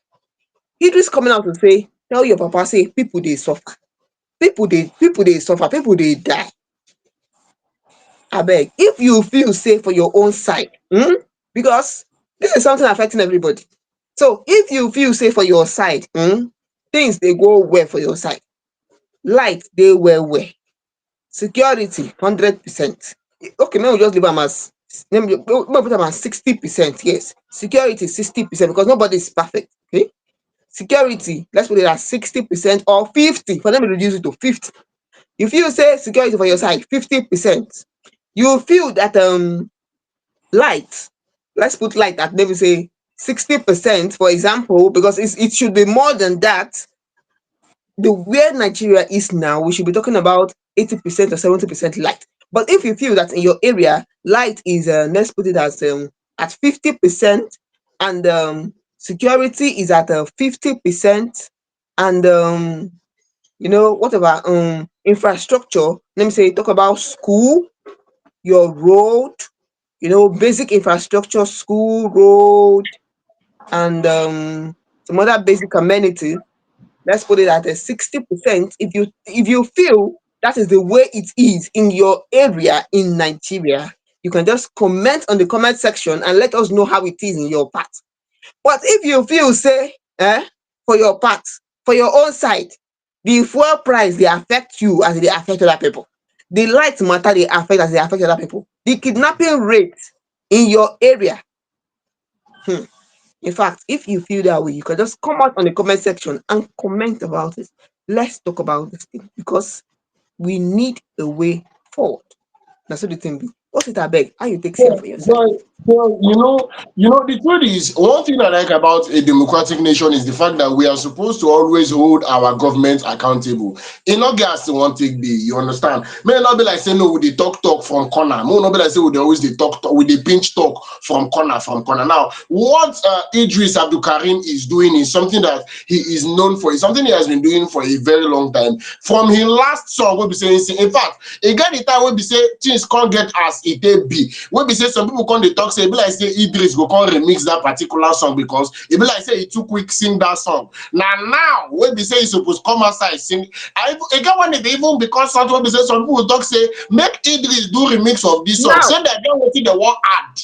Speaker 2: Idris coming out to say, tell your papa, say people they suffer. People they suffer, people they die. I beg, if you feel safe for your own side, because this is something affecting everybody. So if you feel safe for your side, things they go well for your side. Light they well. Security 100%. Okay, maybe we just leave am as maybe we put am as 60%. Yes, security 60% because nobody is perfect. Okay, security, let's put it at 60% or 50. For them to reduce it to 50. If you say security for your side 50%, you feel that light, let's put light at maybe say 60%, for example, because it should be more than that. the where Nigeria is now, we should be talking about 80% or 70% light. But if you feel that in your area light is let's put it as at 50%, and security is at 50%, and whatever infrastructure, let me say talk about school, your road, basic infrastructure, school, road, and some other basic amenities. Let's put it at a 60%. If you feel that is the way it is in your area in Nigeria, you can just comment on the comment section and let us know how it is in your part. But if you feel say for your part, for your own side, the fuel price dey affect you as e dey affect other people. The light matter dey affect as e dey affect other people. The kidnapping rate in your area, hmm, in fact, if you feel that way, you can just come out on the comment section and comment about it. Let's talk about this thing because we need a way forward. Na so the thing be. What it abeg? How you take see am
Speaker 1: Well,
Speaker 2: for your side?
Speaker 1: well, well, the truth is, one thing I like about a democratic nation is the fact that we are supposed to always hold our government accountable. E no get as e wan take be, you understand? May not be like say no, we dey talk from corner. May not be like say we dey always dey talk, we dey pinch talk from corner. Now, what Eedris Abdulkareem is doing is something that he is known for. It's something he has been doing for a very long time. From his last song, wey be saying, in fact, e get the time wey be say things can't get as e take be. Wey be say some people come dey talk say e be like say Eedris go come remix that particular song because e be like say e too quick sing that song. Now wey be say e suppose come outside sing. E get when e dey even because something wey be say some people talk say make Eedris do remix of this song.
Speaker 2: Now,
Speaker 1: Say dem get wetin dem wan add.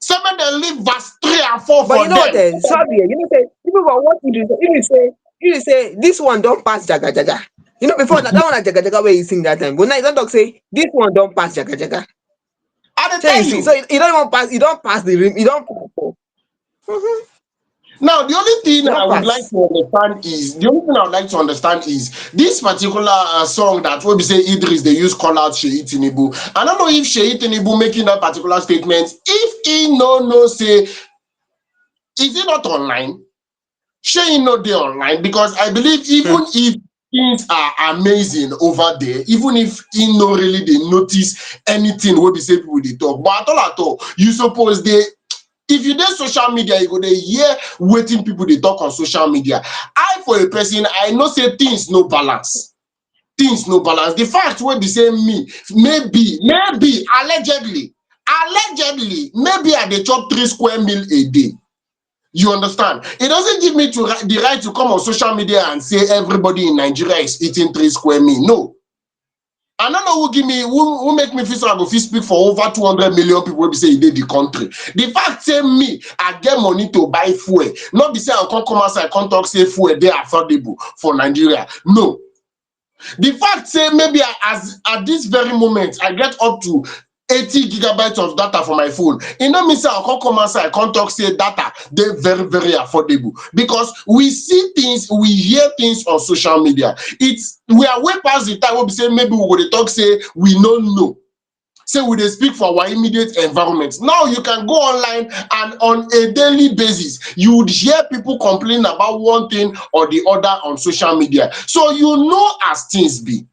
Speaker 1: Say make dem leave verse 3 and 4
Speaker 2: but
Speaker 1: for
Speaker 2: you know what?
Speaker 1: dem.
Speaker 2: Sorry, say people go what you say this one don't pass jaga jaga. Before that one na jaga jaga where you sing that time. But now you don't talk say this one don't pass jaga jaga.
Speaker 1: I dey
Speaker 2: So you
Speaker 1: tell
Speaker 2: see, so
Speaker 1: you.
Speaker 2: you don't even pass. You don't pass the rim. You don't pass.
Speaker 1: Now, the only thing
Speaker 2: You
Speaker 1: I
Speaker 2: don't
Speaker 1: would like
Speaker 2: pass.
Speaker 1: to understand is this particular song that we be say Idris they use call out Seyi Tinubu. I don't know if Seyi Tinubu making that particular statement, if he no say, is it not online? Seyi no dey online because I believe
Speaker 2: Hmm.
Speaker 1: even if things are amazing over there, even if he no really they notice anything wey be say people dey talk, but at all, you suppose they if you dey social media you go dey hear wetin people dey talk on social media. I for a person I know say things no balance, the fact wey be say me maybe allegedly maybe I dey chop 3 square meal a day. You understand? It doesn't give me the right to come on social media and say everybody in Nigeria is eating 3 square meal. No. I don't know who make me feel so I go fit speak for over 200 million people wey be say e dey the country. The fact say me I get money to buy fuel, not be say I come outside come talk say fuel dey affordable for Nigeria. No. The fact say maybe as at this very moment I get up to 80 gigabytes of data for my phone, e no mean say I come outside come talk say data dey very very affordable, because we see things, we hear things on social media. We are way past the time wey be say maybe we go dey talk say we no know, say we dey speak for our immediate environment. Now you can go online and on a daily basis you would hear people complain about one thing or the other on social media. So as things be.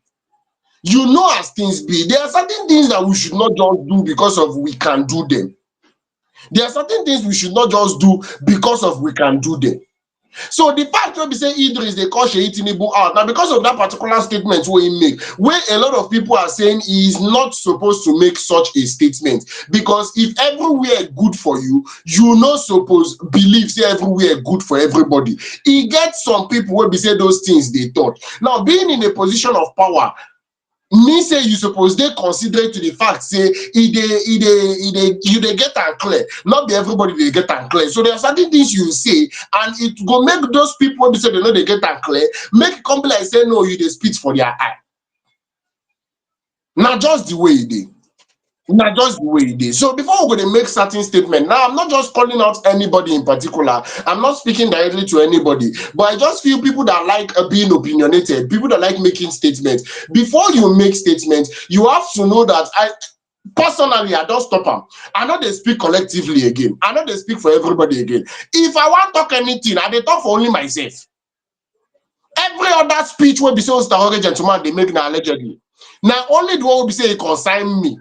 Speaker 1: There are certain things that we should not just do because of we can do them. There are certain things we should not just do because of we can do them. So the fact wey be say Idris dey call Seyi Tinubu out now because of that particular statement wey he make, where a lot of people are saying he is not supposed to make such a statement, because if everywhere good for you, you no suppose believe say everywhere good for everybody. E get some people wey be say those things dey talk. Now, being in a position of power mean say you suppose dey considerate to the fact say you dey get am clear, not be everybody dey get am clear. So there are certain things you say and it go make those people wey be say they no dey get am clear make e come be like say no, you dey spit for their eye. Na just the way e dey. So before we go dey make certain statement, now I'm not just calling out anybody in particular, I'm not speaking directly to anybody, but I just feel people that like being opinionated, people that like making statements. Before you make statements, you have to know that personally I don't stop am. I know they speak collectively again, I know they speak for everybody again. If I want talk anything, I dey talk for only myself. Every other speech wey be say Osterhoge gentleman dey make na allegedly. Na only the one wey be say e concern me.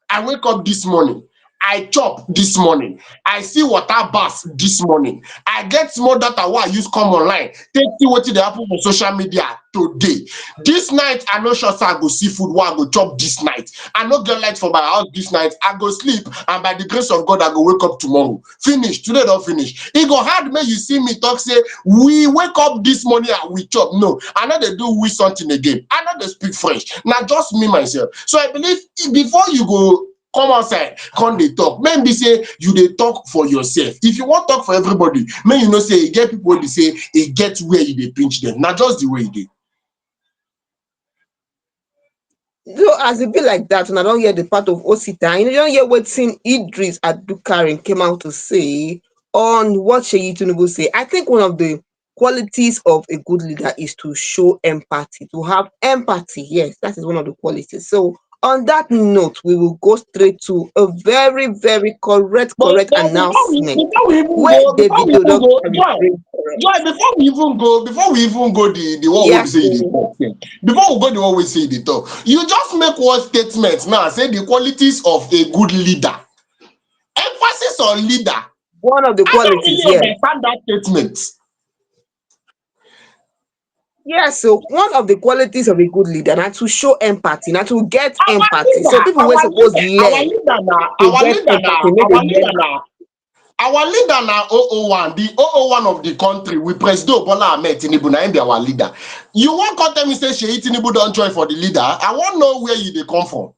Speaker 1: I wake up this morning, I chop this morning, I see water bath this morning, I get small data wey I use come online take see wetin dey happen for social media today. This night I no sure say I go see food wey I go chop this night. I no get light for my house this night. I go sleep and by the grace of God I go wake up tomorrow. Finish. Today don finish. E go hard make you see me talk say we wake up this morning and we chop. No, I no dey do we something again. I no dey speak French. Na just me myself. So I believe before you go come outside come dey talk, make be say you dey talk for yourself. If you wan talk for everybody, make you know say e get people wey be say e get where you dey pinch them. Na just the way e dey.
Speaker 2: So as it be like that, and I don't hear the part of Osita, you don't hear what Eedris Abdulkareem came out to say on what Seyi Tinubu say. I think one of the qualities of a good leader is to show empathy, to have empathy. Yes, that is one of the qualities. So on that note, we will go straight to a very, very correct
Speaker 1: But
Speaker 2: announcement
Speaker 1: before we even
Speaker 2: where
Speaker 1: go,
Speaker 2: Davido don't
Speaker 1: Joy,
Speaker 2: rephrase correct.
Speaker 1: before we even go the one wey be
Speaker 2: Yes,
Speaker 1: say you dey
Speaker 2: so
Speaker 1: talk, before we go the one wey say you dey talk, you just make one statement now say the qualities of a good leader. Emphasis on leader.
Speaker 2: one of the
Speaker 1: I don't
Speaker 2: qualities,
Speaker 1: really
Speaker 2: yes.
Speaker 1: understand that statement.
Speaker 2: Yes, so one of the qualities of a good leader now to show empathy, now to get
Speaker 1: Our
Speaker 2: empathy.
Speaker 1: leader,
Speaker 2: So people were supposed learn to get empathy, make they learn.
Speaker 1: our leader na 001, the 001 of the country with President Bola Ahmed Tinubu, na him be our leader. You wan come tell me say Seyi Tinubu don join for the leader? I wan know where you dey come from.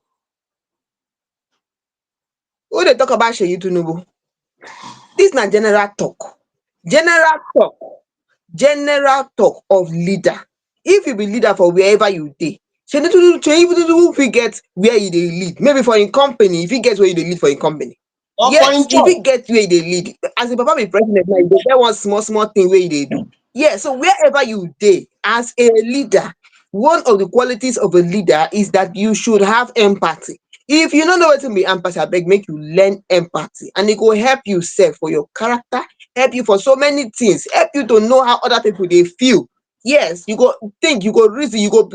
Speaker 2: Who they talk about Seyi Tinubu? This na general talk, general talk of leader. If you be leader for wherever you dey, Seyi Tinubu fit get where you dey lead. Maybe for in company, if he gets where you dey lead for in company.
Speaker 1: Or for
Speaker 2: Yes,
Speaker 1: him
Speaker 2: if
Speaker 1: church.
Speaker 2: he get where they lead, as the papa be president now, you get one small thing where they do. Yeah, so wherever you dey, as a leader, one of the qualities of a leader is that you should have empathy. If you don't know what to be empathy, I beg make you learn empathy, and it will help you sef for your character, help you for so many things, help you to know how other people they feel. Yes, you go think, you go reason, you go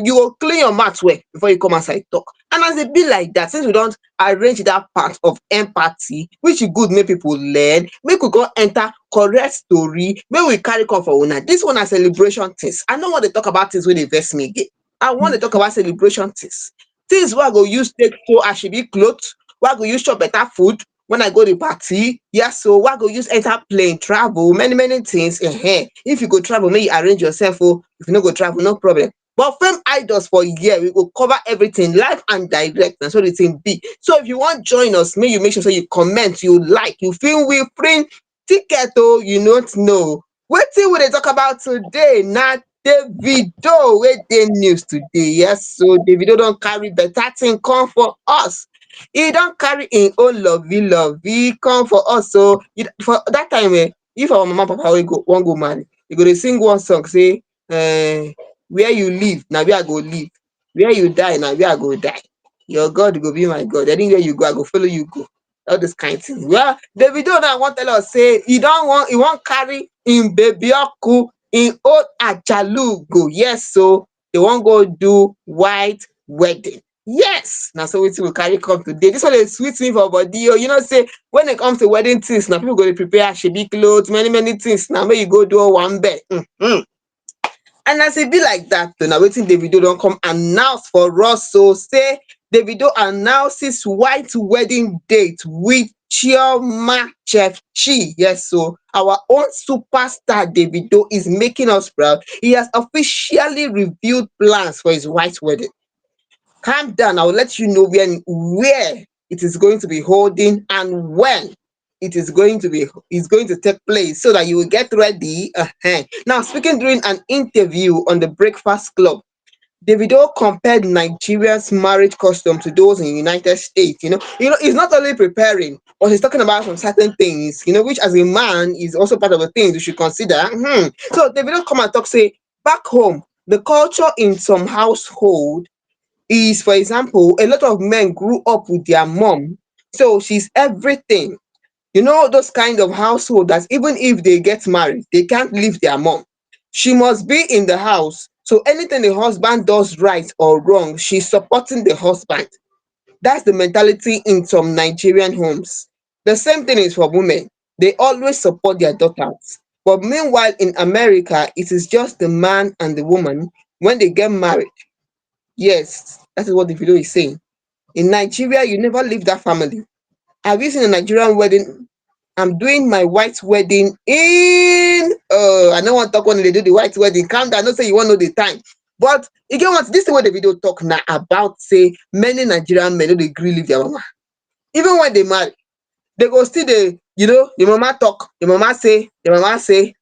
Speaker 2: clean your mouth well before you come outside talk. And as it be like that, since we don't arrange that part of empathy, which is good make people learn, make we go enter correct story, make we carry come for una. This one na celebration things. I no want to talk about things wey dey vex me again. I want to talk about celebration things. Things wey I go use take sew asoebi cloth, wey I go use chop better food when I go the party. Yes, so wey I go use enter plane, travel, many things. If you go travel, make you arrange yourself. Oh, if you no go travel, no problem. But fame idols for here, we go cover everything live and direct. Na so the thing be. So if you wan join us, make you make sure say you comment, you like, you feel we print ticket. Oh, you not know wetin we dey talk about today. Na Davido wey dey news today. Yes, so Davido don carry better thing come for us. He don carry im own lovey come for us. So for that time, if our mama and papa wey go wan go marry, e go dey sing one song say, where you live na where I go live, where you die na where I go die, your God go be my God, anywhere you go I go follow you go. All those kind things. Well, Davido now wan tell us say he wan carry im baby uncle, im old ajalu go. Yes, so they wan go do white wedding. Yes, na so wetin we carry come today. This one dey sweet me for body. Oh, you know say when it comes to wedding things, na people go dey prepare asoebi cloth, many things. Now make you go do one bed. And as e be like that, na wetin Davido don come announce for us. So say Davido announces white wedding date with Chioma Chi. Yes, so our own superstar Davido is making us proud. He has officially revealed plans for his white wedding. Calm down, I will let you know where it is going to be holding and when it's going to take place so that you will get ready. Now, speaking during an interview on the Breakfast Club, Davido compared Nigerians' marriage custom to those in the United States. He's not only preparing, but he's talking about some certain things, which as a man is also part of the things you should consider. So Davido come and talk, say, back home, the culture in some household is, for example, a lot of men grew up with their mom, so she's everything. Those kind of household that even if they get married, they can't leave their mom. She must be in the house. So anything the husband does right or wrong, she's supporting the husband. That's the mentality in some Nigerian homes. The same thing is for women. They always support their daughters. But meanwhile, in America, it is just the man and the woman when they get married. Yes, that is what the video is saying. In Nigeria, you never leave that family. Have you seen a Nigerian wedding? I'm doing my white wedding in I don't want to talk when they do the white wedding. Calm down, don't say you want to know the time. But again, what this is what the video talk now about say many Nigerian men don't agree leave their mama. Even when they marry, they go still the the mama talk, the mama say, the mama say.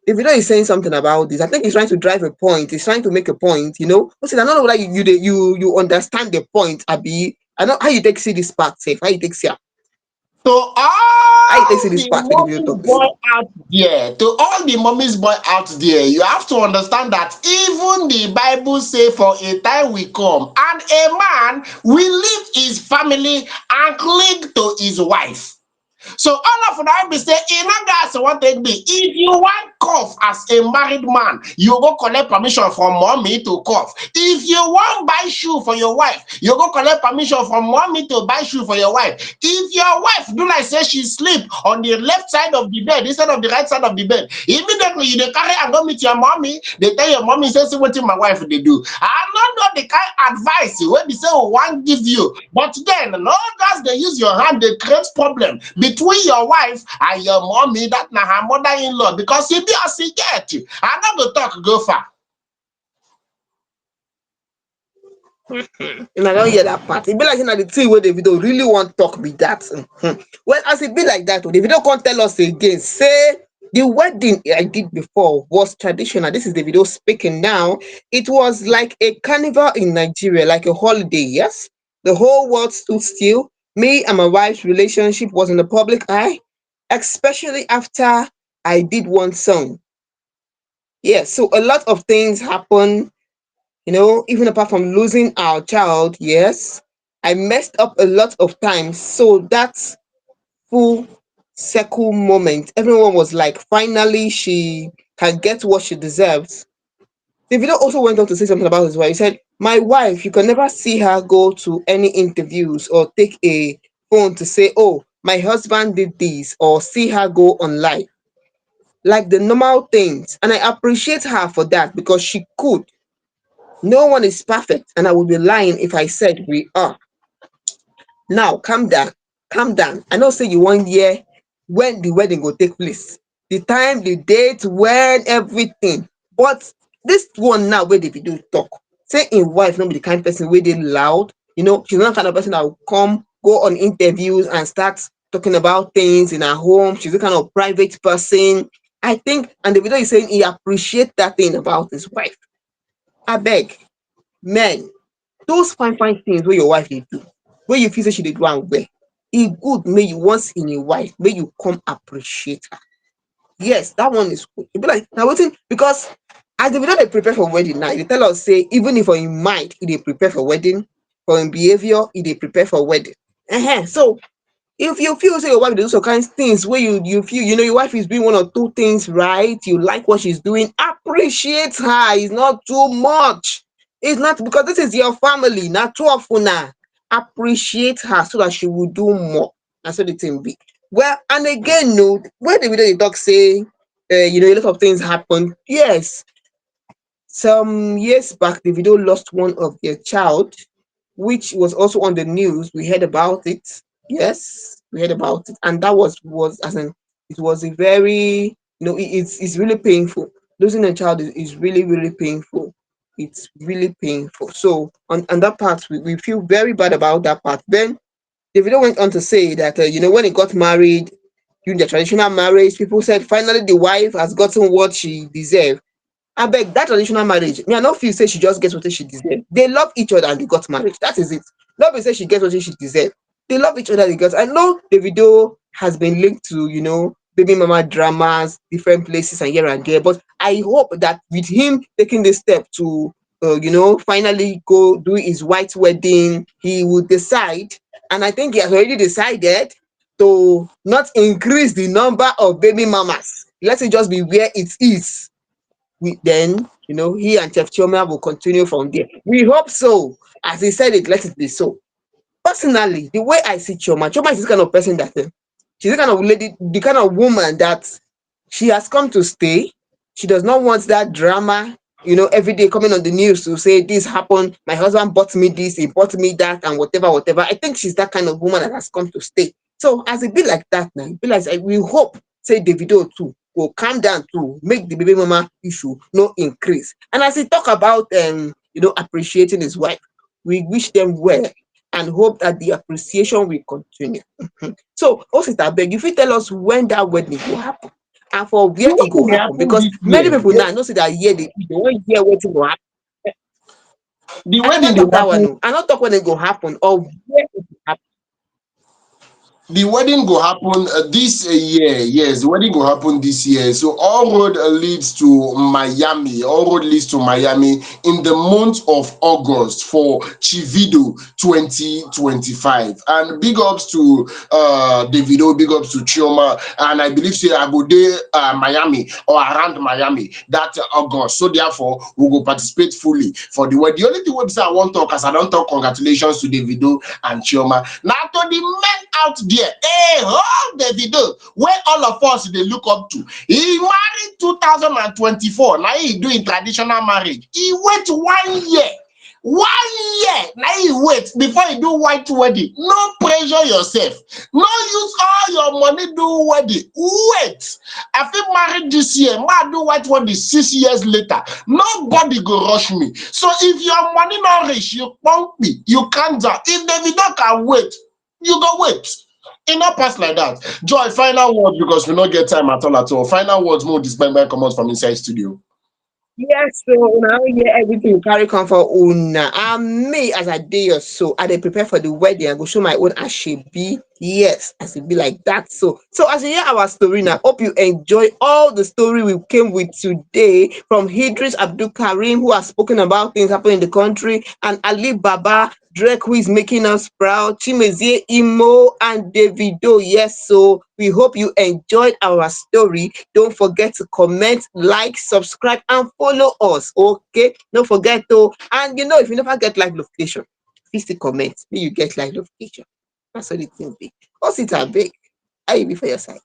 Speaker 2: The video is saying something about this. I think he's trying to drive a point. He's trying to make a point. Also, I don't know whether you understand the point, Abi. I know how you take see this part safe. How you take see am?
Speaker 1: To
Speaker 2: How you take
Speaker 1: all
Speaker 2: see this
Speaker 1: the
Speaker 2: part with the video
Speaker 1: mommy's
Speaker 2: talk this?
Speaker 1: boy out there, to all the mommy's boy out there, you have to understand that even the Bible say for a time will come, and a man will leave his family and cling to his wife. So all of that be say, e no gas what take be. If you want cough as a married man, you go collect permission from mommy to cough. If you want buy shoe for your wife, you go collect permission from mommy to buy shoe for your wife. If your wife do like say she sleep on the left side of the bed instead of the right side of the bed, immediately you dey carry and go meet your mommy, they tell your mommy say see wetin my wife dey do. I no know the kind advice wey be say we wan give you, but then no gas dey use your hand dey create problem between your wife and your mommy, that na her mother-in-law, because e be as e get. I no go talk go far.
Speaker 2: And I don't hear that part. It be like na the thing where the video really want talk be that. Well, as it be like that, the video can't tell us again. Say the wedding I did before was traditional. This is the video speaking now. It was like a carnival in Nigeria, like a holiday. Yes, the whole world stood still. Me and my wife's relationship was in the public eye, especially after I did one song. Yes, so a lot of things happen, even apart from losing our child. Yes, I messed up a lot of times. So that full circle moment, everyone was like, finally, she can get what she deserves. The video also went on to say something about his wife. He said, my wife, you can never see her go to any interviews or take a phone to say, oh, my husband did this, or see her go online. Like the normal things. And I appreciate her for that because she could. No one is perfect, and I would be lying if I said we are. Now, calm down, calm down. I know say you wan hear when the wedding go take place, the time, the date, when everything. But this one now wey Davido talk, say im wife no be the kind person wey dey loud. She's not the kind of person that will come, go on interviews and start talking about things in her home. She's the kind of private person. I think, and Davido is saying he appreciate that thing about his wife. Abeg, men, those fine fine things wey your wife dey do, wey you feel say she dey do am well, e good make you once in a while make you come appreciate her. Yes, that one is good. E be like na wetin, because as Davido dey prepare for wedding now, e dey tell us say even if for im mind e dey prepare for wedding, for im behaviour e dey prepare for wedding. So if you feel say your wife dey do some kind things wey you feel your wife is doing one or two things right, you like what she's doing, appreciate her. It's not too much. It's not, because this is your family, na two of una. Appreciate her so that she will do more. Na so the thing be. Well, and again, no, when the video dey talk say a lot of things happen. Yes, some years back, Davido lost one of their child, which was also on the news. We heard about it. Yes, we heard about it, and that was as in, it was a very, it's really painful. Losing a child is really really painful. It's really painful. So on that part, we feel very bad about that part. Then Davido went on to say that when he got married during the traditional marriage, people said finally the wife has gotten what she deserved. Abeg, dat traditional marriage, me I no feel say she just get wetin she deserve. They love each other and they got married. That is it. No be say she get wetin she deserve. They love each other, because I know Davido has been linked to baby mama dramas, different places and here and there. But I hope that with him taking this step to finally go do his white wedding, he will decide, and I think he has already decided to not increase the number of baby mamas. Let it just be where it is. we then, he and Chef Chioma will continue from there. We hope so. As he said it, let it be so. Personally, the way I see Chioma is this kind of person that she's the kind of lady, the kind of woman that she has come to stay. She does not want that drama, every day coming on the news to say this happened, my husband bought me this, he bought me that, and whatever, whatever. I think she's that kind of woman that has come to stay. So as it be like that now, it be like we hope, say Davido too, will calm down to make the baby mama issue no increase. And as he talk about appreciating his wife, we wish them well and hope that the appreciation will continue. So, Osita, beg, if you tell us when that wedding will happen and for
Speaker 1: The
Speaker 2: where it will
Speaker 1: wedding dey
Speaker 2: happen,
Speaker 1: happen
Speaker 2: because
Speaker 1: this
Speaker 2: many
Speaker 1: year.
Speaker 2: people now know say that year they won't hear wetin go happen.
Speaker 1: The
Speaker 2: I
Speaker 1: wedding
Speaker 2: not
Speaker 1: dey
Speaker 2: talk that one.
Speaker 1: happen.
Speaker 2: No. I not talk when it go happen or where it will happen.
Speaker 1: The wedding go happen this year. Yes, the wedding go happen this year. So all road leads to Miami. All road leads to Miami in the month of August for Chivido 2025. And big ups to Davido, big ups to Chioma, and I believe say I go there Miami or around Miami that August. So therefore, we go participate fully for the wedding. The only thing wey be say I wan talk as I don talk congratulations to Davido and Chioma. Now to the men out there, hey, oh Davido, where all of us dey look up to. He married 2024. Now he doing traditional marriage. He wait 1 year. 1 year. Now he wait before he do white wedding. No pressure yourself. No use all your money do wedding. Wait. I feel married this year. Ma do white wedding 6 years later. Nobody go rush me. So if your money not reach, you pump me. You can't down. If Davido can wait, you go wait. E no pass like that. Joy, final words because we no get time at all at all. Final words more this by comot from inside studio.
Speaker 2: Yes, so now yeah, everything you carry come for una. And me as I day or so, I dey prepare for the wedding. I go show my own as she be. Yes, as it be like that. So as you hear our story now, hope you enjoy all the story we came with today from Eedris Abdulkareem, who has spoken about things happening in the country, and Ali Baba Drake, who is making us proud, Chimezie Imo, and Davido. Yes, so we hope you enjoyed our story. Don't forget to comment, like, subscribe, and follow us. Okay, don't forget to. And if you never get live notification, please still comment. May you get live notification. That's all the thing be. Also, it's a big. How you be for your side?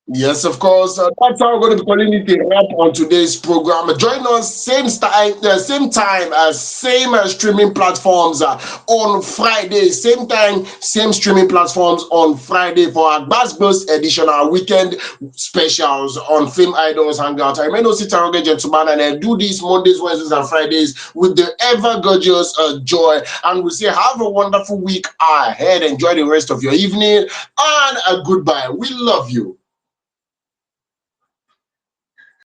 Speaker 1: Yes, of course. That's how we're going to be calling it a wrap on today's program. Join us same time as same streaming platforms on Friday. Same time, same streaming platforms on Friday for our Gbasgbos edition, our weekend specials on Fameidols Hangout. I may not sit around, gentlemen, and I do these Mondays, Wednesdays, and Fridays with the ever gorgeous Joy. And we say, have a wonderful week ahead. Enjoy the rest of your evening, and goodbye. We love you.